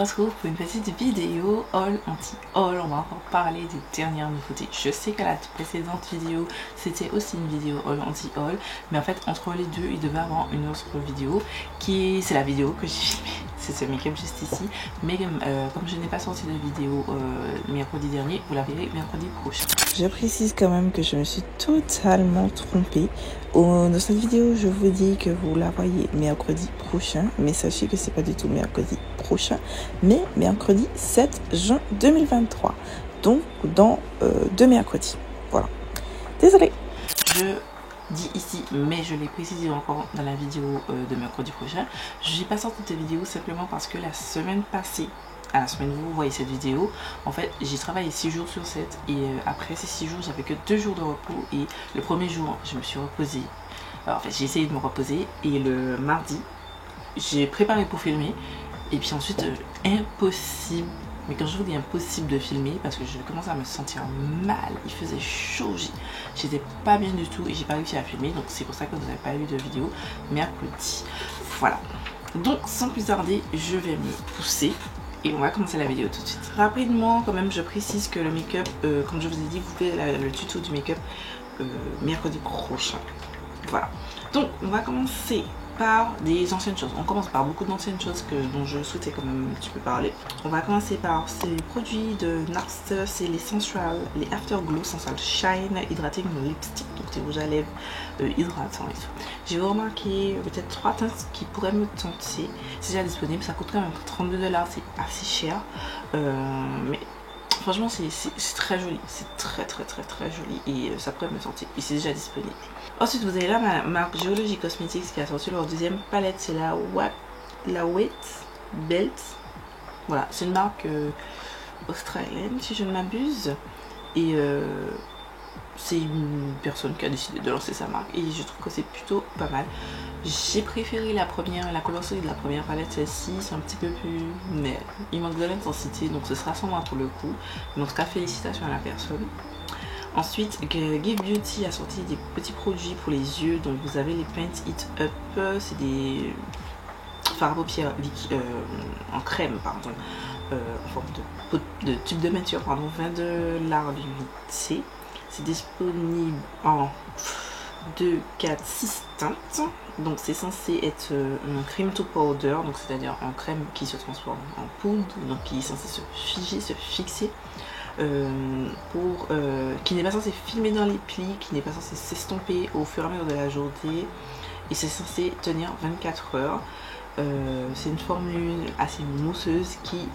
retrouve pour une petite vidéo haul anti-haul. On va encore parler des dernières nouveautés. Je sais que la précédente vidéo c'était aussi une vidéo haul anti-haul, mais en fait entre les deux il devait avoir une autre vidéo qui c'est la vidéo que j'ai filmée. C'est ce make-up juste ici, mais comme je n'ai pas sorti de vidéo mercredi dernier, vous la verrez mercredi prochain. Je précise quand même que je me suis totalement trompée. Dans cette vidéo, je vous dis que vous la voyez mercredi prochain, mais sachez que c'est pas du tout mercredi prochain, mais mercredi 7 juin 2023. Donc dans 2 mercredis. Voilà. Désolée. Je dis ici, mais je l'ai précisé encore dans la vidéo de mercredi prochain. Je n'ai pas sorti cette vidéo simplement parce que la semaine passée, à la semaine où vous voyez cette vidéo, en fait j'ai travaillé 6 jours sur 7 et après ces 6 jours j'avais que 2 jours de repos et le premier jour je me suis reposée. Alors, en fait j'ai essayé de me reposer et le mardi j'ai préparé pour filmer et puis ensuite impossible. Mais quand je vous dis impossible de filmer, parce que je commençais à me sentir mal, il faisait chaud, j'étais pas bien du tout et j'ai pas réussi à filmer, donc c'est pour ça que vous n'avez pas eu de vidéo mercredi. Voilà, donc sans plus tarder, je vais me pousser et on va commencer la vidéo tout de suite. Rapidement, quand même, je précise que le make-up, comme je vous ai dit, vous faites le tuto du make-up mercredi prochain. Voilà, donc on va commencer par des anciennes choses. On commence par beaucoup d'anciennes choses dont je souhaitais quand même un petit peu parler. On va commencer par ces produits de NARS, c'est les Sensual, les Afterglow Sensual Shine Hydrating Lipstick, donc c'est rouge à lèvres hydratant et tout. J'ai remarqué peut-être 3 teintes qui pourraient me tenter. C'est déjà disponible, ça coûte quand même 32 $, c'est assez cher, mais franchement c'est très joli, c'est très joli et ça pourrait me tenter et c'est déjà disponible. Ensuite vous avez là ma marque Geology Cosmetics qui a sorti leur deuxième palette, c'est la Wet Belt. Voilà, c'est une marque australienne si je ne m'abuse et c'est une personne qui a décidé de lancer sa marque et je trouve que c'est plutôt pas mal. J'ai préféré la coloration de la première palette, celle-ci c'est un petit peu plus, mais il manque de l'intensité donc ce sera sans moi pour le coup, mais en tout cas félicitations à la personne. Ensuite, Give Beauty a sorti des petits produits pour les yeux. Donc vous avez les Paint It Up, c'est des fards à paupières en crème, pardon, en forme de tube de peinture, pardon, 22 $ l'unité. C'est disponible en 2, 4, 6 teintes. Donc c'est censé être un cream to powder, donc c'est-à-dire un crème qui se transforme en poudre, donc qui est censé se figer, se fixer. Qui n'est pas censé filmer dans les plis, qui n'est pas censé s'estomper au fur et à mesure de la journée et c'est censé tenir 24 heures. C'est une formule assez mousseuse qui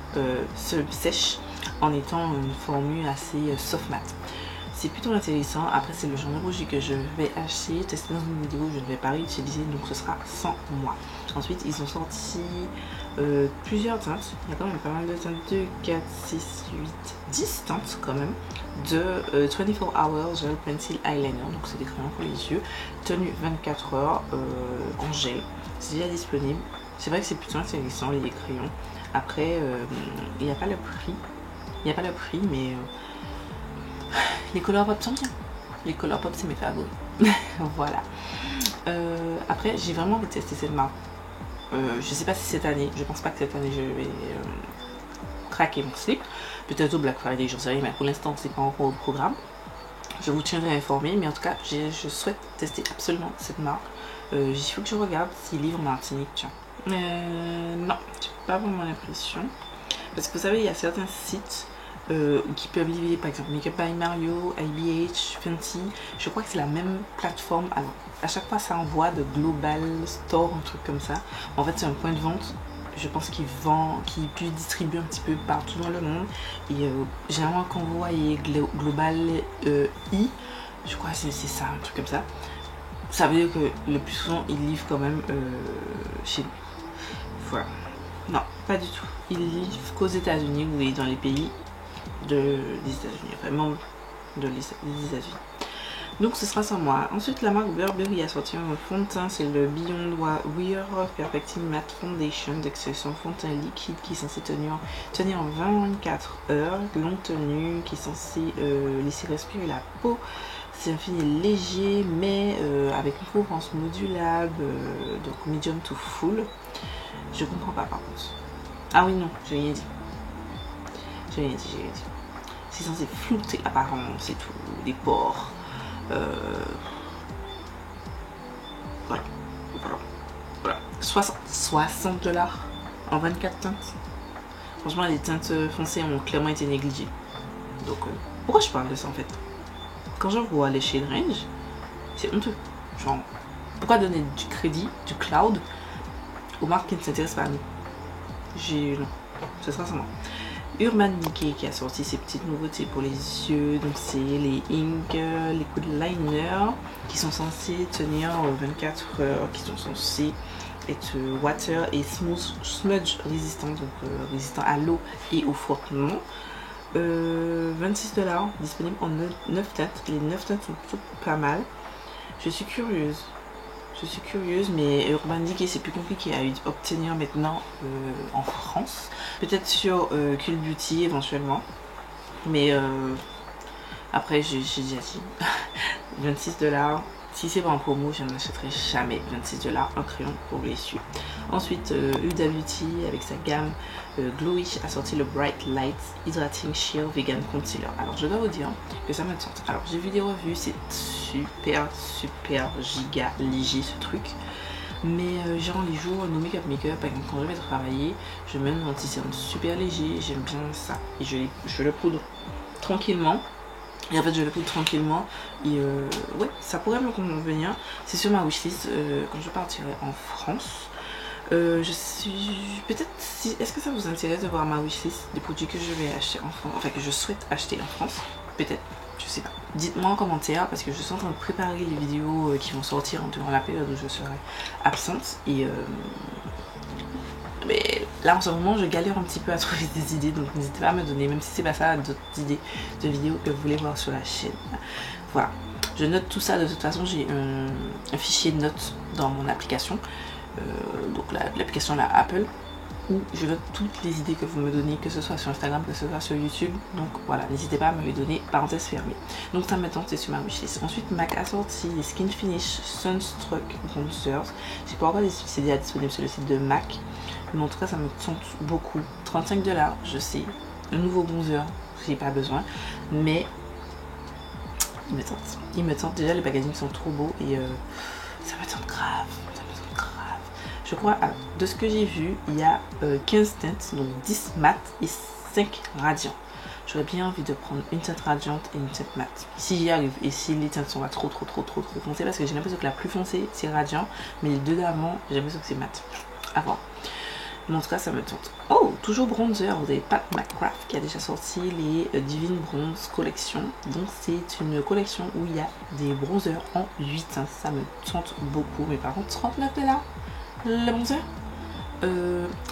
se sèche en étant une formule assez soft matte. C'est plutôt intéressant. Après c'est le genre de rouge que je vais acheter, tester dans une vidéo, je ne vais pas réutiliser donc ce sera sans moi. Ensuite ils ont sorti plusieurs teintes, il y a quand même pas mal de teintes, 2, 4, 6, 8, 10 teintes quand même de 24 Hours Gel Pencil Eyeliner, donc c'est des crayons pour les yeux, tenue 24 heures en gel, c'est déjà disponible. C'est vrai que c'est plutôt intéressant les crayons. Après il n'y a pas le prix, mais les Colourpop sont bien. Les Colourpop c'est mes favoris. Voilà. Après j'ai vraiment envie de tester cette marque. Je sais pas si cette année, je pense pas que cette année je vais craquer mon slip. Peut-être au Black Friday, j'en sais rien, mais pour l'instant c'est pas encore au programme. Je vous tiendrai informé, mais en tout cas je souhaite tester absolument cette marque. Il faut que je regarde s'ils livrent en Martinique, tiens. Non, j'ai pas vraiment l'impression. Parce que vous savez, il y a certains sites qui peuvent livrer, par exemple Makeup by Mario, IBH, Fenty. Je crois que c'est la même plateforme. Alors à chaque fois ça envoie de Global Store, un truc comme ça. En fait c'est un point de vente, je pense qu'il peut distribuer un petit peu partout dans le monde. Et généralement quand vous voyez Global I, je crois que c'est ça, un truc comme ça. Ça veut dire que le plus souvent ils livrent quand même chez nous. Voilà. Non, pas du tout. Ils livrent qu'aux États-Unis ou dans les pays des États-Unis, vraiment des États-Unis. Donc ce sera sans moi. Ensuite la marque Burberry a sorti un fond de teint, c'est le Beyond Wear Perfecting Matte Foundation d'expression fond de teint liquide qui est censé tenir en 24 heures, longue tenue qui est censé laisser respirer la peau. C'est un fini léger mais avec une couvrance modulable, donc medium to full. Je comprends pas par contre. Ah oui, non, j'ai rien dit. J'ai rien dit. C'est censé flouter l'apparence et tout, les pores. Voilà. Voilà. 60 $. En 24 teintes. Franchement, les teintes foncées ont clairement été négligées. Donc, pourquoi je parle de ça en fait? Quand je vois les shade range, c'est honteux. Genre, pourquoi donner du crédit, du cloud, aux marques qui ne s'intéressent pas à nous? Non, ce sera sans moi. Urban Decay qui a sorti ses petites nouveautés pour les yeux. Donc, c'est les Ink Liquid Liner qui sont censés tenir 24 heures, qui sont censés être water et smudge résistant, donc résistant à l'eau et au frottement. 26 $, disponible en 9 teintes. Les 9 teintes sont plutôt pas mal. Je suis curieuse, mais Urban Decay c'est plus compliqué à obtenir maintenant en France. Peut-être sur Cult Beauty éventuellement. Mais après, j'ai déjà dit 26 $. Si c'est pas en promo, je n'achèterai jamais. 26 $ un crayon pour les yeux. Ensuite, Huda Beauty avec sa gamme Glowish a sorti le Bright Light Hydrating Sheer Vegan Concealer. Alors, je dois vous dire que ça me tente. Alors, j'ai vu des revues, c'est super giga léger ce truc. Mais genre les jours, nos make-up, par exemple, quand je vais travailler, je mets un anti-cerne super léger, j'aime bien ça. Et je le poudre tranquillement. Et en fait, je le poudre tranquillement. Et ouais, ça pourrait me convenir. C'est sur ma wishlist quand je partirai en France. Je suis peut-être si. Est-ce que ça vous intéresse de voir ma wishlist des produits que je vais acheter en France, enfin que je souhaite acheter en France? Peut-être, je sais pas. Dites-moi en commentaire parce que je suis en train de préparer les vidéos qui vont sortir durant la période où je serai absente. Et mais là en ce moment je galère un petit peu à trouver des idées, donc n'hésitez pas à me donner, même si c'est pas ça, d'autres idées de vidéos que vous voulez voir sur la chaîne. Voilà, je note tout ça. De toute façon, j'ai un fichier de notes dans mon application, donc l'application la Apple, où je note toutes les idées que vous me donnez, que ce soit sur Instagram, que ce soit sur YouTube. Donc voilà, n'hésitez pas à me les donner, parenthèse fermée. Donc ça me tente, c'est sur ma wishlist. Ensuite, MAC a sorti les Skin Finish Sunstruck Bronzers. Je sais pas encore si c'est déjà disponible sur le site de MAC, mais en tout cas ça me tente beaucoup. 35 $, je sais, un nouveau bronzer, j'ai pas besoin, mais il me tente. Déjà les packagings sont trop beaux et ça me tente grave. Je crois, de ce que j'ai vu, il y a 15 teintes, donc 10 mat et 5 radiants. J'aurais bien envie de prendre une teinte radiante et une teinte mat. Si j'y arrive, et si les teintes sont pas trop foncées, parce que j'ai l'impression que la plus foncée c'est radiant, mais les deux d'avant, j'ai l'impression que c'est mat. À voir. Mais en tout cas, ça me tente. Oh, toujours bronzer, vous avez Pat McCraft qui a déjà sorti les Divine Bronze Collection. Donc c'est une collection où il y a des bronzers en 8 teintes. Ça me tente beaucoup, mais par contre 39 $. Le bronzer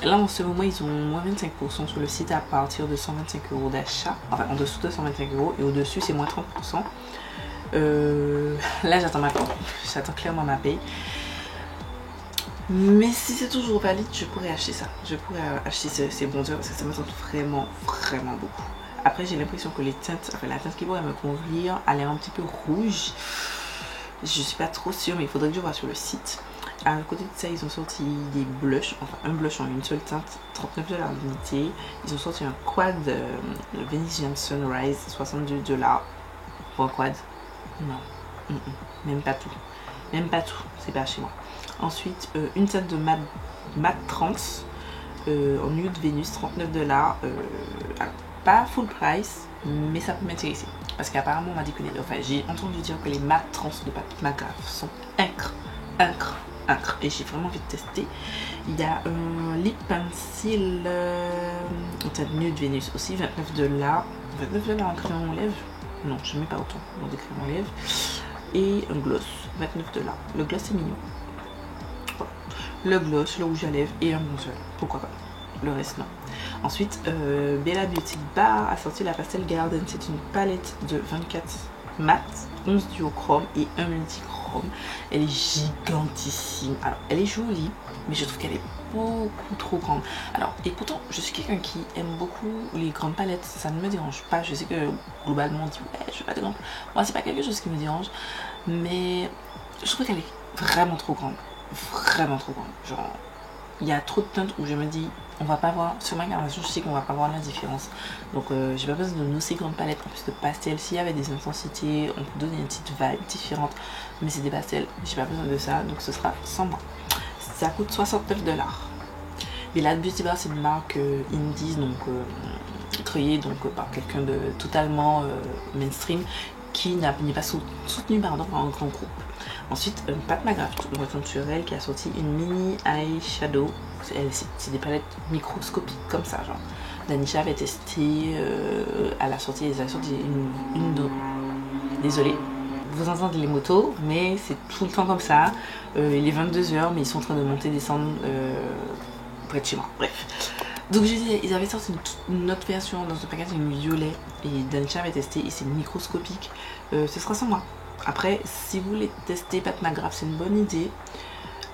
là en ce moment ils ont moins 25% sur le site à partir de 125 € d'achat, enfin en dessous de 125 € et au dessus c'est moins 30%. Là j'attends ma paye, j'attends clairement ma paye, mais si c'est toujours valide je pourrais acheter ça, je pourrais acheter ces bronzers parce que ça me tente vraiment beaucoup. Après j'ai l'impression que les teintes, enfin la teinte qui pourrait me convenir a l'air un petit peu rouge, je suis pas trop sûre, mais il faudrait que je vois sur le site. À côté de ça, ils ont sorti des blushs, enfin un blush en une seule teinte, 39 $ l'unité. Ils ont sorti un quad, le Venetian Sunrise, 62 $. Pour un quad, non, même pas tout, c'est pas chez moi. Ensuite, une teinte de mat trans en nude Vénus, 39 $. Alors, pas full price, mais ça peut m'intéresser parce qu'apparemment on m'a dit que j'ai entendu dire que les mat trans de Pat McCraft sont incroyables. Et j'ai vraiment envie de tester. Il y a un lip pencil teinte nude Vénus aussi, 29 $. 29 $ en crayon lèvres. Non, je mets pas autant dans des crayons lèvres. Et un gloss, 29 $. Le gloss c'est mignon. Voilà. Le gloss, le rouge à lèvres et un bronzer. Pourquoi pas. Le reste non. Ensuite, Bella Beauty Bar a sorti la Pastel Garden. C'est une palette de 24 mat, 11 duochrome et 1 multichrome. Elle est gigantissime. Alors elle est jolie, mais je trouve qu'elle est beaucoup trop grande. Alors, et pourtant je suis quelqu'un qui aime beaucoup les grandes palettes, ça ne me dérange pas. Je sais que globalement on dit ouais je veux pas de grande. Moi c'est pas quelque chose qui me dérange, mais je trouve qu'elle est vraiment trop grande. Genre il y a trop de teintes où je me dis on va pas voir, sur ma carnation je sais qu'on va pas voir la différence. Donc j'ai pas besoin d'une aussi grande palette en plus de pastel. S'il y avait des intensités, on peut donner une petite vibe différente, mais c'est des pastels, j'ai pas besoin de ça, donc ce sera sans moi. Ça coûte 69 $. Et la Beauty Bar, c'est une marque indies, donc créée donc, par quelqu'un de totalement mainstream qui n'est pas soutenu par un grand groupe. Ensuite, Pat McGrath, une naturelle qui a sorti une mini eyeshadow. C'est des palettes microscopiques comme ça, genre. Danisha avait testé à la sortie, elle a sorti une de... Désolée, vous entendez les motos, mais c'est tout le temps comme ça. Il est 22 h, mais ils sont en train de monter, descendre près de chez moi. Bref. Donc j'ai dit, ils avaient sorti une autre version dans ce packaging violet et Danisha avait testé et c'est microscopique. Ce sera sans moi. Après, si vous voulez tester Pat McGrath, c'est une bonne idée.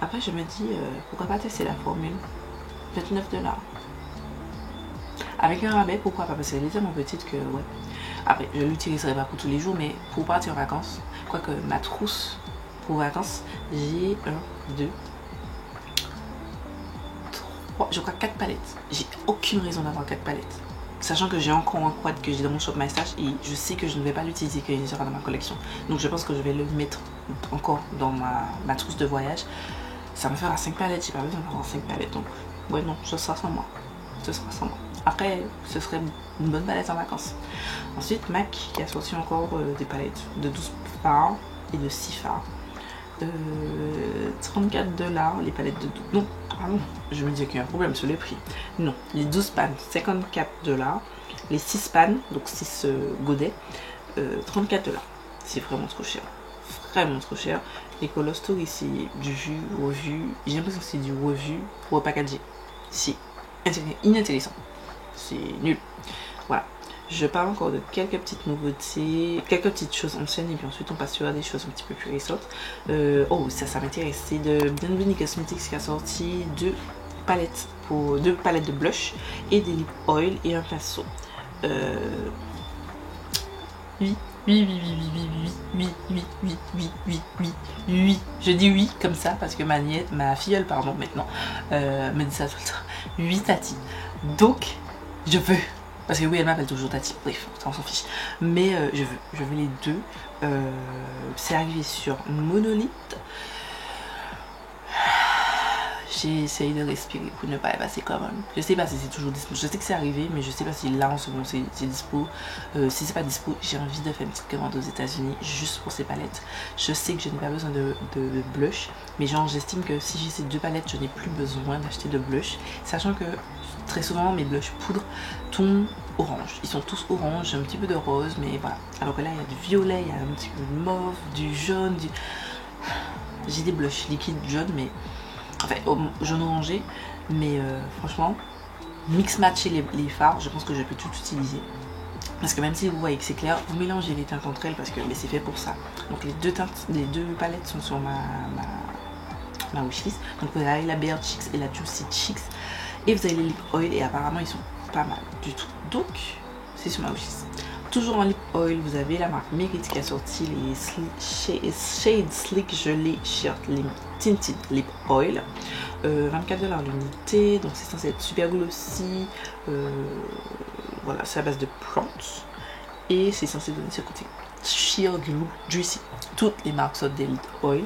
Après, je me dis, pourquoi pas tester la formule 29 $. Avec un rabais, pourquoi pas? Parce qu'elle est tellement petite que, ouais. Après, je l'utiliserai pas pour tous les jours, mais pour partir en vacances, quoique ma trousse pour vacances, j'ai 1, 2, 3, je crois 4 palettes. J'ai aucune raison d'avoir 4 palettes. Sachant que j'ai encore un quad que j'ai dans mon shop My Stash et je sais que je ne vais pas l'utiliser quand il sera dans ma collection. Donc je pense que je vais le mettre encore dans ma trousse de voyage. Ça me fera 5 palettes, j'ai pas besoin d'avoir 5 palettes. Donc ouais non, ce sera sans moi. Ce sera sans moi. Après, ce serait une bonne palette en vacances. Ensuite, MAC qui a sorti encore des palettes de 12 fards et de 6 fards. 34 $, les palettes de 12. Non, pardon, je me dis qu'il y a un problème sur le prix. Non, les 12 pannes, 54 $. Les 6 pannes, donc 6 godets, 34 $. C'est vraiment trop cher. Vraiment trop cher. Les Colostour ici, du vu, revu. J'ai l'impression que c'est du revu pour packager. C'est inintéressant. C'est nul. Voilà. Je parle encore de quelques petites nouveautés, quelques petites choses anciennes et puis ensuite on passe sur des choses un petit peu plus récentes. Oh, ça m'intéresse. C'est de Benvini Cosmetics qui a sorti deux palettes de blush et des lip oil et un pinceau. Oui. Je dis oui comme ça parce que ma filleule, pardon, maintenant, me dit ça tout le temps. Oui, Tati. Donc, je veux. Parce que oui, elle m'appelle toujours Tati. Bref, on s'en fiche. Mais je veux les deux. C'est arrivé sur Monolith. J'ai essayé de respirer pour ne pas y passer quand même. Je sais pas si c'est toujours dispo. Je sais que c'est arrivé, mais je sais pas si là en ce moment c'est dispo. Si c'est pas dispo, j'ai envie de faire une petite commande aux États-Unis juste pour ces palettes. Je sais que je n'ai pas besoin de blush, mais genre j'estime que si j'ai ces deux palettes, je n'ai plus besoin d'acheter de blush. Sachant que très souvent mes blush poudre tombent orange. Ils sont tous orange, un petit peu de rose, mais voilà. Alors que là il y a du violet, il y a un petit peu de mauve, du jaune, j'ai des blushs liquides jaunes, mais enfin jaune orangé, mais franchement mix matcher les fards, je pense que je peux tout utiliser parce que même si vous voyez que c'est clair, vous mélangez les teintes entre elles parce que c'est fait pour ça. Donc les deux palettes sont sur ma wishlist. Donc vous avez la Bare Cheeks et la Juicy Cheeks et vous avez les lip oil et apparemment ils sont pas mal du tout, donc c'est sur ma wishlist. Toujours en lip oil, vous avez la marque Merit qui a sorti les Shade Slick Gelé Sheer Tinted Lip Oil. 24 $ l'unité, donc c'est censé être super glossy. Voilà, c'est à base de plantes. Et c'est censé donner ce côté sheer glue juicy. Toutes les marques sortent des lip oil.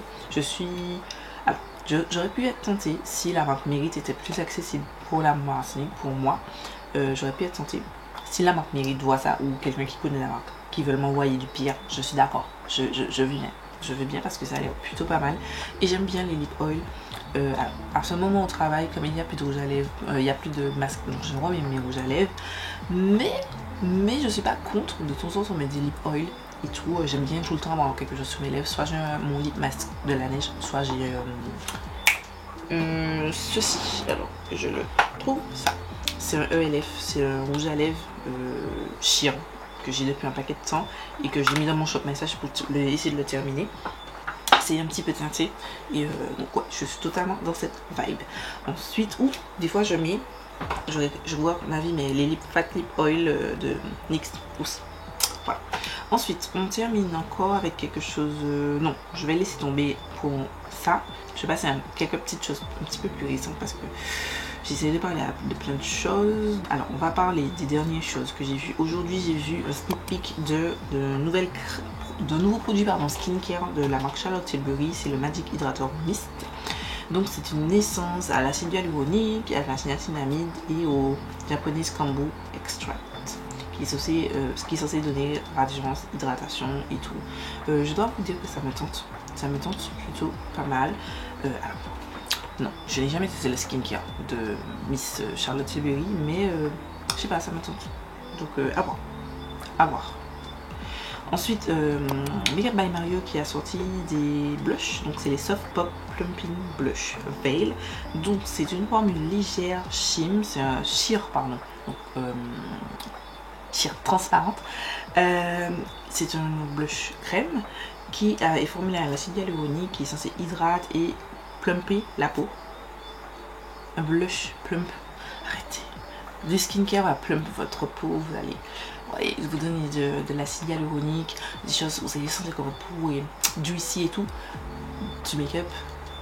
J'aurais pu être tentée si la marque Merit était plus accessible pour la Martinique, pour moi. J'aurais pu être tentée. Si la marque Merit voit ça ou quelqu'un qui connaît la marque, qui veut m'envoyer du pire, je suis d'accord. Je veux bien. Je veux bien parce que ça a l'air plutôt pas mal. Et j'aime bien les lip oil. À ce moment au travail, comme il n'y a plus de rouge à lèvres, il n'y a plus de masque, donc je remets mes rouges à lèvres. Mais je suis pas contre. De temps en temps, on met des lip oil et tout. J'aime bien tout le temps avoir quelque chose sur mes lèvres. Soit j'ai mon lip mask de la neige, soit j'ai ceci. Alors, je le trouve ça. C'est un ELF, c'est un rouge à lèvres chiant que j'ai depuis un paquet de temps et que j'ai mis dans mon shop message pour essayer de le terminer. C'est un petit peu teinté et donc ouais, je suis totalement dans cette vibe. Ensuite, des fois je mets, je vois ma vie, mais les fat lip oil de NYX aussi. Voilà. Ensuite, on termine encore avec quelque chose... non, je vais laisser tomber pour ça. Je vais passer à quelques petites choses un petit peu plus récentes parce que j'essaie de parler de plein de choses. Alors, on va parler des dernières choses que j'ai vues. Aujourd'hui, j'ai vu un sneak peek d'un nouveau produit skincare de la marque Charlotte Tilbury. C'est le Magic Hydrator Mist. Donc, c'est une essence à l'acide hyaluronique, à la niacinamide et au japonese kombu extract. Qui est censé donner radiance, hydratation et tout. Je dois vous dire que ça me tente plutôt pas mal. Alors, non, je n'ai jamais testé le skincare de Miss Charlotte Tilbury, mais je sais pas, ça me tente. Donc à voir. Ensuite, Makeup by Mario qui a sorti des blushs, donc c'est les Soft Pop Plumping Blush Veil. Donc c'est une formule légère shim, c'est un sheer pardon. Donc transparente. C'est un blush crème qui est formulé à l'acide hyaluronique qui est censé hydrater et plumper la peau. Un blush plump. Arrêtez. Le skincare va plump votre peau. Vous allez vous donner de l'acide hyaluronique, des choses, vous allez sentir que votre peau est juicy et tout. Du make-up.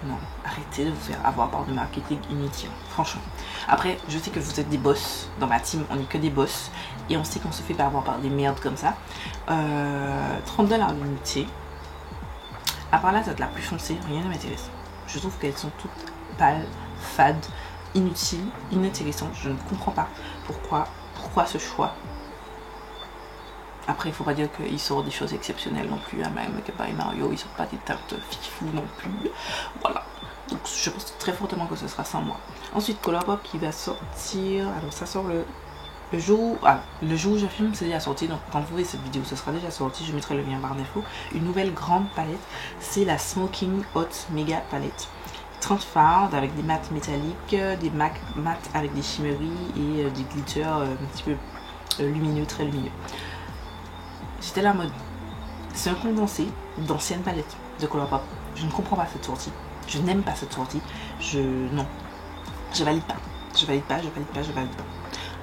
Non, arrêtez de vous faire avoir par du marketing inutile, franchement. Après, je sais que vous êtes des boss. Dans ma team, on n'est que des boss. Et on sait qu'on se fait pas avoir par des merdes comme ça. 30 $ l'unité. À part la date la plus foncée, rien ne m'intéresse. Je trouve qu'elles sont toutes pâles, fades, inutiles, inintéressantes. Je ne comprends pas pourquoi ce choix. Après, il ne faut pas dire qu'il sort des choses exceptionnelles non plus. Même Makeup by Mario, il sort pas des teintes fifou non plus. Voilà. Donc, je pense très fortement que ce sera sans moi. Ensuite, Colourpop qui va sortir. Alors, ça sort le jour où je filme, c'est déjà sorti. Donc, quand vous voyez cette vidéo, ce sera déjà sorti. Je mettrai le lien par défaut. Une nouvelle grande palette. C'est la Smoking Hot Mega Palette. 30 fards avec des mats métalliques, des mats avec des shimmeries et des glitters un petit peu lumineux, très lumineux. J'étais là en mode, c'est un condensé d'anciennes palettes de Colourpop. Je ne comprends pas cette sortie. Je n'aime pas cette sortie. Non. Je valide pas. Je valide pas.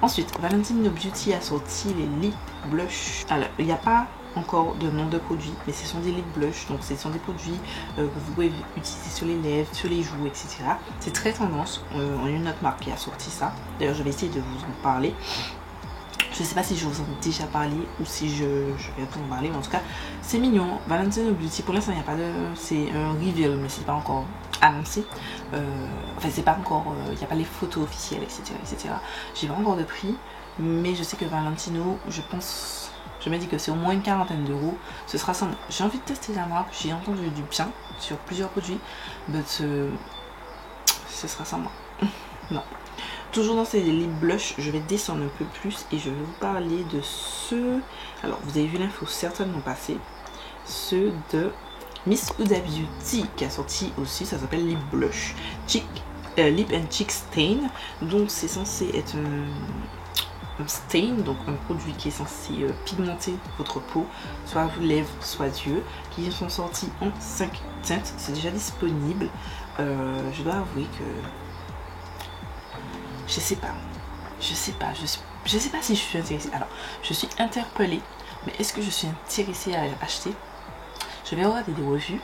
Ensuite, Valentino Beauty a sorti les lip blush. Alors, il n'y a pas encore de nom de produit, mais ce sont des lip blush. Donc, ce sont des produits que vous pouvez utiliser sur les lèvres, sur les joues, etc. C'est très tendance. On a une autre marque qui a sorti ça. D'ailleurs, je vais essayer de vous en parler. Je sais pas si je vous en ai déjà parlé ou si je vais vous en parler, mais en tout cas, c'est mignon. Valentino Beauty, pour l'instant, il n'y a pas de... C'est un reveal, mais c'est pas encore annoncé. Enfin, c'est pas encore... Il n'y a pas les photos officielles, etc. J'ai pas encore de prix, mais je sais que Valentino, je pense... Je me dis que c'est au moins une quarantaine d'euros. Ce sera sans moi. J'ai envie de tester la marque. J'ai entendu du bien sur plusieurs produits, mais ce sera sans moi. Non. Toujours dans ces lip blush, je vais descendre un peu plus et je vais vous parler de ceux... Alors, vous avez vu l'info certainement passer. Ceux de Miss Huda Beauty qui a sorti aussi, ça s'appelle Lip Blush. Lip and Cheek Stain. Donc, c'est censé être un stain, donc un produit qui est censé pigmenter votre peau, soit vos lèvres, soit yeux, qui sont sortis en 5 teintes. C'est déjà disponible. Je dois avouer que... Je sais pas si je suis intéressée. Alors, je suis interpellée, mais est-ce que je suis intéressée à acheter? Je vais regarder des revues.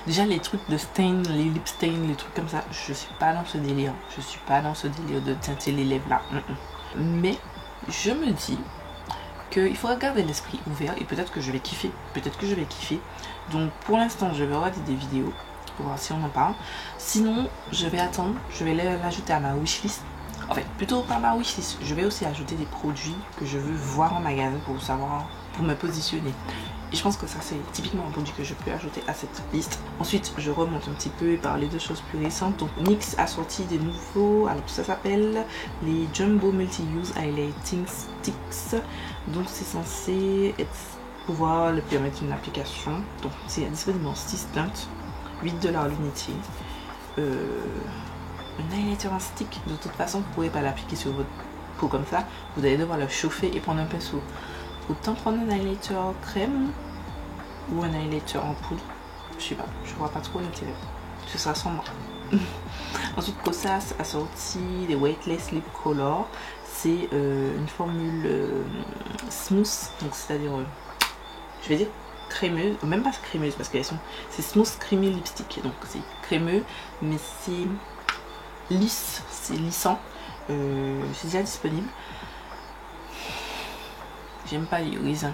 Déjà, les trucs de stain, les lip stain, les trucs comme ça, je suis pas dans ce délire. Je suis pas dans ce délire de teinter les lèvres là. Mais je me dis qu'il faut garder l'esprit ouvert et peut-être que je vais kiffer. Donc, pour l'instant, je vais regarder des vidéos pour voir si on en parle. Sinon, je vais attendre. Je vais l'ajouter à ma wishlist. En fait, plutôt par ma wishlist, je vais aussi ajouter des produits que je veux voir en magasin pour savoir, pour me positionner. Et je pense que ça, c'est typiquement un produit que je peux ajouter à cette liste. Ensuite, je remonte un petit peu et parler de choses plus récentes. Donc, NYX a sorti des nouveaux, alors ça s'appelle les Jumbo Multi-Use Highlighting Sticks. Donc, c'est censé pouvoir le permettre une application. Donc, c'est disponible en 6 teintes, 8 $ l'unité. Un highlighter en stick, de toute façon, vous ne pourrez pas l'appliquer sur votre peau comme ça. Vous allez devoir le chauffer et prendre un pinceau. Autant prendre un highlighter crème ou un highlighter en poudre. Je sais pas, je vois pas trop l'intérêt. Ce sera sans moi. Ensuite, Kosas a sorti les Weightless Lip Color. C'est une formule smooth, donc c'est-à-dire je vais dire crémeuse, même pas crémeuse parce qu'elles sont, c'est Smooth Creamy Lipstick, donc c'est crémeux mais c'est lisse, c'est lissant. C'est déjà disponible. J'aime pas les raisins.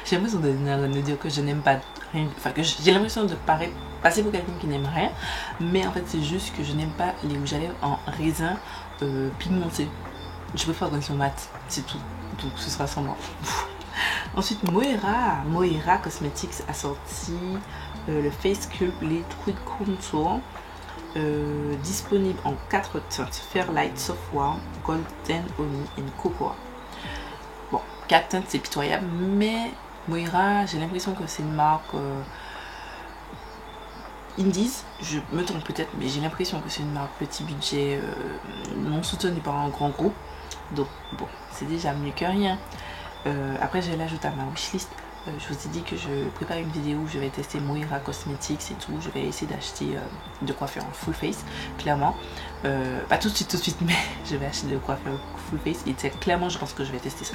J'ai l'impression de dire que je n'aime pas rien, enfin que j'ai l'impression de passer pour quelqu'un qui n'aime rien, mais en fait c'est juste que je n'aime pas les rouges à lèvres en raisin pigmenté. Je préfère quand ils sont mat, c'est tout, donc ce sera sans moi. Ensuite Moira Cosmetics a sorti le Face Sculpt Liquid Contour, disponible en 4 teintes: Fairlight, Soft Warm, Golden Honey et Cocoa. Bon, 4 teintes c'est pitoyable, mais Moira, j'ai l'impression que c'est une marque Indies, je me trompe peut-être, mais j'ai l'impression que c'est une marque petit budget, non soutenue par un grand groupe, donc bon, c'est déjà mieux que rien. Après je l'ai à ma wishlist. Je vous ai dit que je prépare une vidéo où je vais tester Moira Cosmetics et tout. Je vais essayer d'acheter de quoi faire en full face, clairement. Pas tout de suite, mais je vais acheter de quoi faire full face. Et clairement, je pense que je vais tester ça.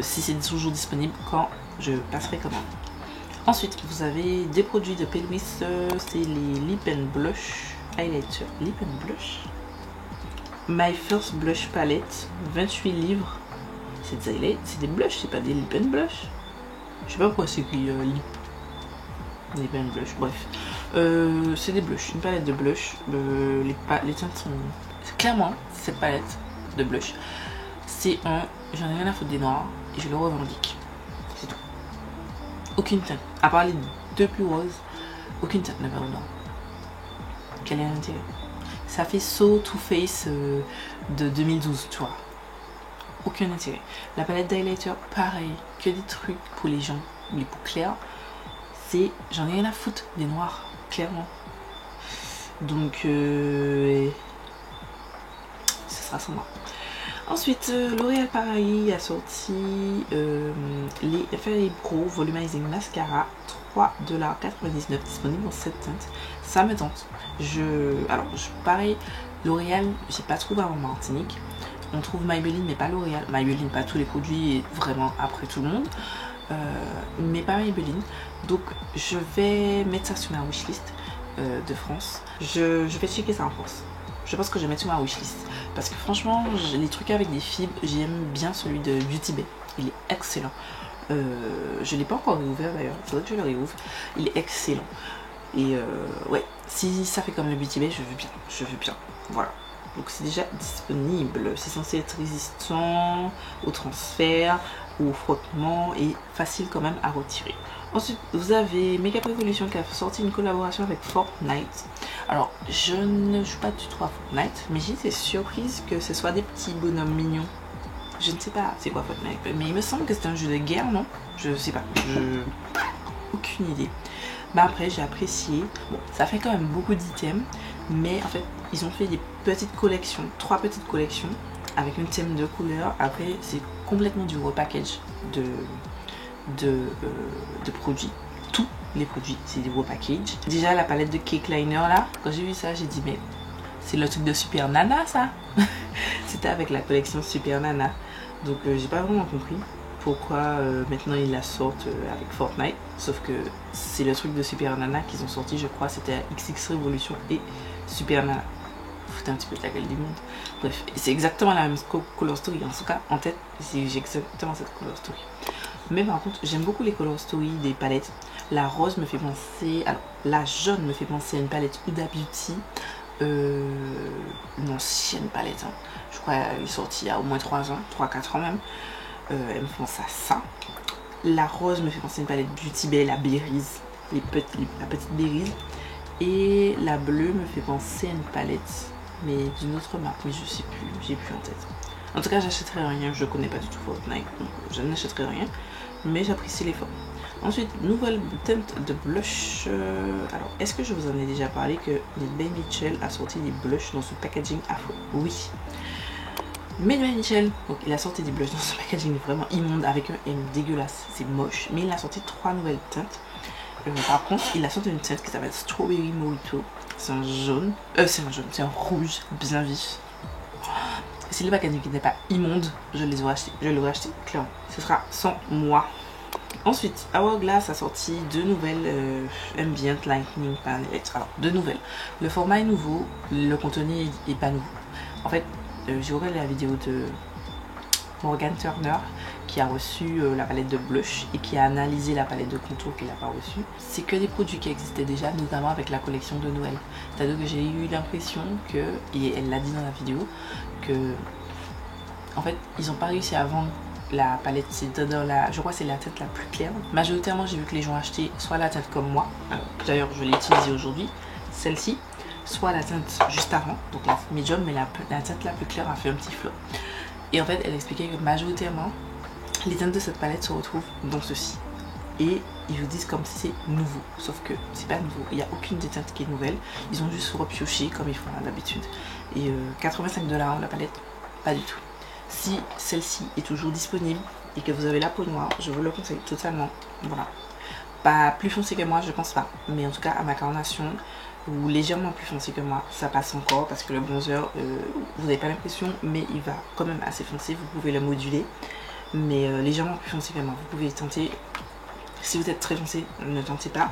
Si c'est toujours disponible, quand je passerai commande. Ensuite, vous avez des produits de Pelwis. C'est les Lip and Blush Highlighter. Lip and Blush. My First Blush Palette, 28 livres. C'est des blushs, c'est pas des Lip and Blush. Je sais pas pourquoi c'est écrit lip and blush, bref. C'est des blushs, une palette de blush. Les teintes sont... Clairement, cette palette de blush, c'est un... J'en ai rien à foutre des noirs et je le revendique. C'est tout. Aucune teinte. À part les deux plus roses, aucune teinte ne va au noir. Quel est l'intérêt? Ça fait So Too Faced de 2012, tu vois. Aucun intérêt. La palette d'highlighter, pareil, que des trucs pour les gens, les peaux claires. C'est, j'en ai rien à foutre des noirs, clairement. Donc, ce sera sans moi. Ensuite, L'Oréal pareil a sorti les FLA Pro Volumizing Mascara, 3,99$ disponible en 7 teintes. Ça me tente. Pareil, L'Oréal, j'ai pas trouvé avant Martinique. On trouve Maybelline mais pas L'Oréal. Maybelline, pas tous les produits, et vraiment après tout le monde. Mais pas Maybelline. Donc je vais mettre ça sur ma wishlist de France. Je vais checker ça en France. Je pense que je vais mettre sur ma wishlist. Parce que franchement, les trucs avec des fibres, j'aime bien celui de Beauty Bay. Il est excellent. Je ne l'ai pas encore réouvert d'ailleurs. Il faudrait que je le réouvre. Il est excellent. Et ouais, si ça fait comme le Beauty Bay, je veux bien. Je veux bien. Voilà. Donc c'est déjà disponible, c'est censé être résistant au transfert, au frottement et facile quand même à retirer. Ensuite vous avez Makeup Revolution qui a sorti une collaboration avec Fortnite. Alors je ne joue pas du tout à Fortnite, mais j'ai été surprise que ce soit des petits bonhommes mignons. Je ne sais pas c'est quoi Fortnite, mais il me semble que c'est un jeu de guerre, non? Je sais pas, aucune idée. Bah après j'ai apprécié, bon ça fait quand même beaucoup d'items, mais en fait ils ont fait des petites collections, 3 petites collections avec une thème de couleurs. Après c'est complètement du repackage de produits. Tous les produits c'est des repackage. Déjà la palette de Cake Liner là, quand j'ai vu ça j'ai dit mais c'est le truc de Super Nana ça. C'était avec la collection Super Nana. Donc j'ai pas vraiment compris pourquoi maintenant ils la sortent avec Fortnite. Sauf que c'est le truc de Super Nana qu'ils ont sorti, je crois, c'était XX Revolution et Super Nana. Foutez un petit peu de la gueule du monde. Bref, c'est exactement la même color story. En tout cas, en tête, j'ai exactement cette color story. Mais par contre, j'aime beaucoup les color story des palettes. La rose me fait penser... Alors, la jaune me fait penser à une palette Huda Beauty. Une ancienne palette. Hein. Je crois qu'elle est sortie il y a au moins 3 ans, 3-4 ans même. Elle me fait penser à ça. La rose me fait penser à une palette Beauty Bay, la Berries, la petite Berries. Et la bleue me fait penser à une palette, mais d'une autre marque, mais je sais plus, j'ai plus en tête. En tout cas, j'achèterai rien, je connais pas du tout Fortnite, donc je n'achèterai rien, mais j'apprécie l'effort. Ensuite, nouvelle teinte de blush. Alors, est-ce que je vous en ai déjà parlé que Bay Mitchell a sorti des blushs dans ce packaging afro? Oui. Mais Mitchell, donc il a sorti des blushs dans ce packaging vraiment immonde avec un M dégueulasse, c'est moche. Mais il a sorti 3 nouvelles teintes. Par contre, il a sorti une teinte qui s'appelle Strawberry Mojito. C'est un jaune, c'est un rouge bien vif. Si le packaging qui n'est pas immonde, je l'aurais acheté, clairement. Ce sera sans moi. Ensuite, Hourglass a sorti deux nouvelles Ambient Lightning Palettes. Alors, deux nouvelles. Le format est nouveau, le contenu est pas nouveau. En fait, j'ai regardé la vidéo de Morgan Turner qui a reçu la palette de blush et qui a analysé la palette de contour qu'il n'a pas reçue. C'est que des produits qui existaient déjà, notamment avec la collection de Noël. C'est-à-dire que j'ai eu l'impression que, et elle l'a dit dans la vidéo, que en fait ils n'ont pas réussi à vendre la palette, c'est dans la, je crois que c'est la teinte la plus claire. Majoritairement j'ai vu que les gens achetaient soit la teinte comme moi, d'ailleurs je l'ai utilisée aujourd'hui, celle-ci, soit la teinte juste avant, donc la medium, mais la teinte la plus claire a fait un petit flop. Et en fait elle expliquait que majoritairement les teintes de cette palette se retrouvent dans ceci. Et ils vous disent comme si c'est nouveau, sauf que c'est pas nouveau, il n'y a aucune des teintes qui est nouvelle, ils ont juste repioché comme ils font d'habitude. Et 85 $ la palette, pas du tout. Si celle-ci est toujours disponible et que vous avez la peau noire, je vous le conseille totalement. Voilà, pas plus foncé que moi, je pense pas, mais en tout cas à ma carnation ou légèrement plus foncé que moi, ça passe encore parce que le bronzer, vous n'avez pas l'impression, mais il va quand même assez foncé, vous pouvez le moduler, mais légèrement plus foncé que moi, vous pouvez tenter. Si vous êtes très foncé, ne tentez pas,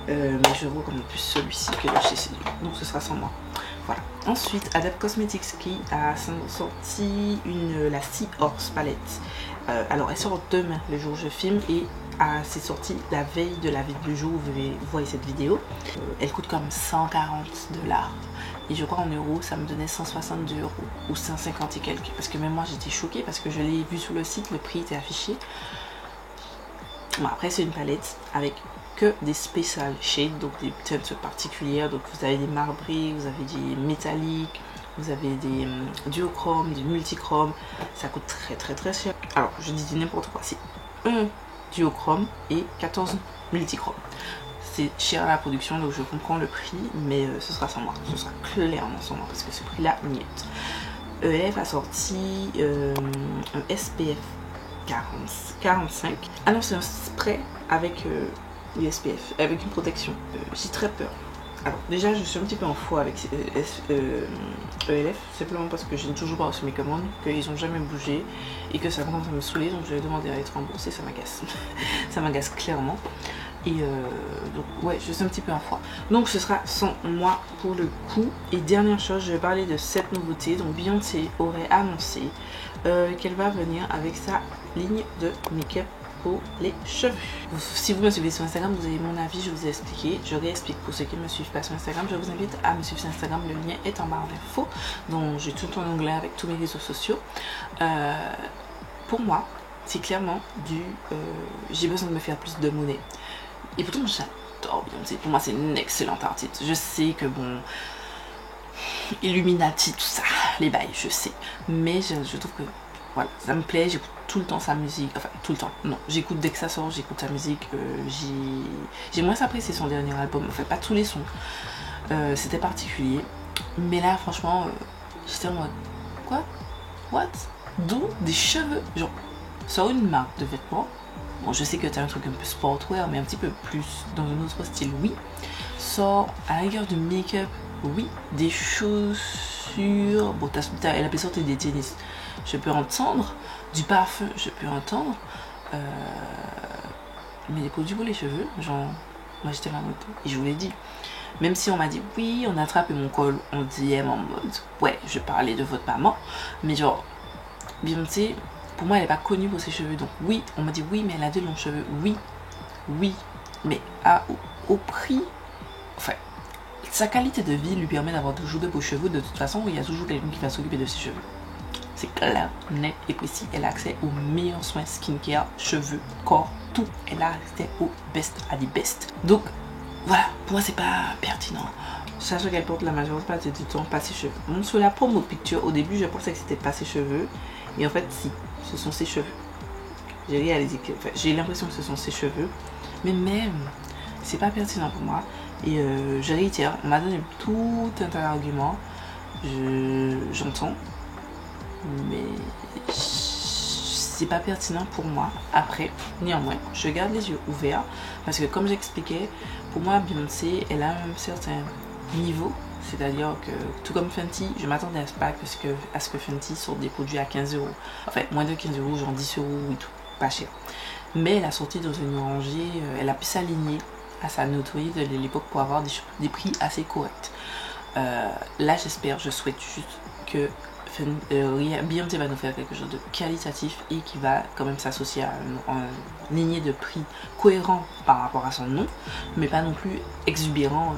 mais je vous recommande plus celui-ci que le chez Seduo, donc ce sera sans moi. Voilà. Ensuite, Adept Cosmetics qui a sorti la Sea Horse palette. Alors elle sort demain, le jour où je filme, et c'est sorti la veille de la vidéo du jour où vous voyez cette vidéo. Elle coûte comme 140 $. Et je crois en euros, ça me donnait 162 € ou 150 et quelques. Parce que même moi j'étais choquée parce que je l'ai vu sur le site, le prix était affiché. Bon, après c'est une palette avec que des special shades, donc des teintes particulières. Donc vous avez des marbrés, vous avez des métalliques, vous avez des duochromes, des multichromes. Ça coûte très cher. Alors je dis n'importe quoi, c'est un duochrome et 14 multichromes. C'est cher à la production, donc je comprends le prix, mais ce sera sans moi, ce sera clairement sans moi parce que ce prix là n'y est. ELF a sorti un SPF 45. Ah non, c'est un spray avec SPF, avec une protection. J'ai très peur. Alors déjà je suis un petit peu en faux avec ELF, simplement parce que je n'ai toujours pas reçu mes commandes, qu'ils n'ont jamais bougé et que ça commence à me saouler, donc je vais demander à être remboursé, ça m'agace. Ça m'agace clairement. Et donc ouais, je suis un petit peu en froid. Donc ce sera sans moi pour le coup. Et dernière chose, je vais parler de cette nouveauté. Donc Beyoncé aurait annoncé qu'elle va venir avec sa ligne de make-up pour les cheveux. Si vous me suivez sur Instagram, vous avez mon avis, je vous ai expliqué. Je réexplique pour ceux qui ne me suivent pas sur Instagram. Je vous invite à me suivre sur Instagram, le lien est en barre d'infos. Donc j'ai tout en anglais avec tous mes réseaux sociaux. Pour moi, c'est clairement j'ai besoin de me faire plus de monnaie. Et pourtant j'adore Beyoncé, pour moi c'est une excellente artiste. Je sais que bon, Illuminati, tout ça, les bails, je sais. Mais je trouve que voilà, ça me plaît, j'écoute tout le temps sa musique, enfin tout le temps, non, j'écoute dès que ça sort, j'écoute sa musique. J'ai moins apprécié son dernier album, enfin pas tous les sons, c'était particulier. Mais là franchement, j'étais en mode, quoi? What? D'où des cheveux? Genre, sort une marque de vêtements. Bon, je sais que t'as un truc un peu sportwear, mais un petit peu plus dans un autre style, oui. Sort à la rigueur du make-up, oui. Des chaussures, bon, elle a pu sortir des tennis, je peux entendre. Du parfum, je peux entendre. Mais des produits pour les cheveux, genre, moi j'étais là en mode, et je vous l'ai dit. Même si on m'a dit, oui, on a attrapé mon col, on DM en mode, ouais, je parlais de votre maman. Mais genre, Beyoncé, pour moi elle n'est pas connue pour ses cheveux, donc oui, on m'a dit oui, mais elle a de longs cheveux, oui, mais au prix, enfin, sa qualité de vie lui permet d'avoir toujours de beaux cheveux. De toute façon, il y a toujours quelqu'un qui va s'occuper de ses cheveux, c'est clair, net et précis. Elle a accès aux meilleurs soins skincare, cheveux, corps, tout, elle a accès au best, à des best. Donc voilà, pour moi c'est pas pertinent. Sachant qu'elle porte la majeure partie du temps pas ses cheveux. Bon, sur la promo picture, au début je pensais que c'était pas ses cheveux, et en fait si, ce sont ses cheveux. J'ai réalisé que, enfin, j'ai l'impression que ce sont ses cheveux, mais même c'est pas pertinent pour moi. Et je réitère, on m'a donné tout un tas d'arguments, j'entends, mais c'est pas pertinent pour moi. Après, néanmoins, je garde les yeux ouverts parce que comme j'expliquais, pour moi Beyoncé, elle a un certain niveau, c'est-à-dire que tout comme Fenty, je m'attendais à ce que Fenty sorte des produits à 15 €, enfin moins de 15 €, genre 10 € et tout, pas cher. mais elle a sorti dans une orangée, elle a pu s'aligner à sa notoriété de l'époque pour avoir des prix assez corrects. Là j'espère, je souhaite juste que BMT va nous faire quelque chose de qualitatif et qui va quand même s'associer à une lignée de prix cohérent par rapport à son nom, mais pas non plus exubérant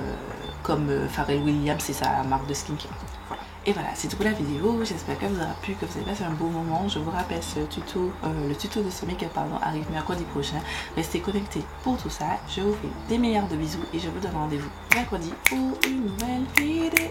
comme Pharrell Williams et sa marque de skincare. Voilà. Et voilà, c'est tout pour la vidéo, j'espère qu'elle vous aura plu, que vous avez passé un beau moment. Je vous rappelle, le tuto de ce make-up arrive mercredi prochain. Restez connectés pour tout ça. Je vous fais des milliards de bisous et je vous donne rendez-vous mercredi pour une nouvelle vidéo.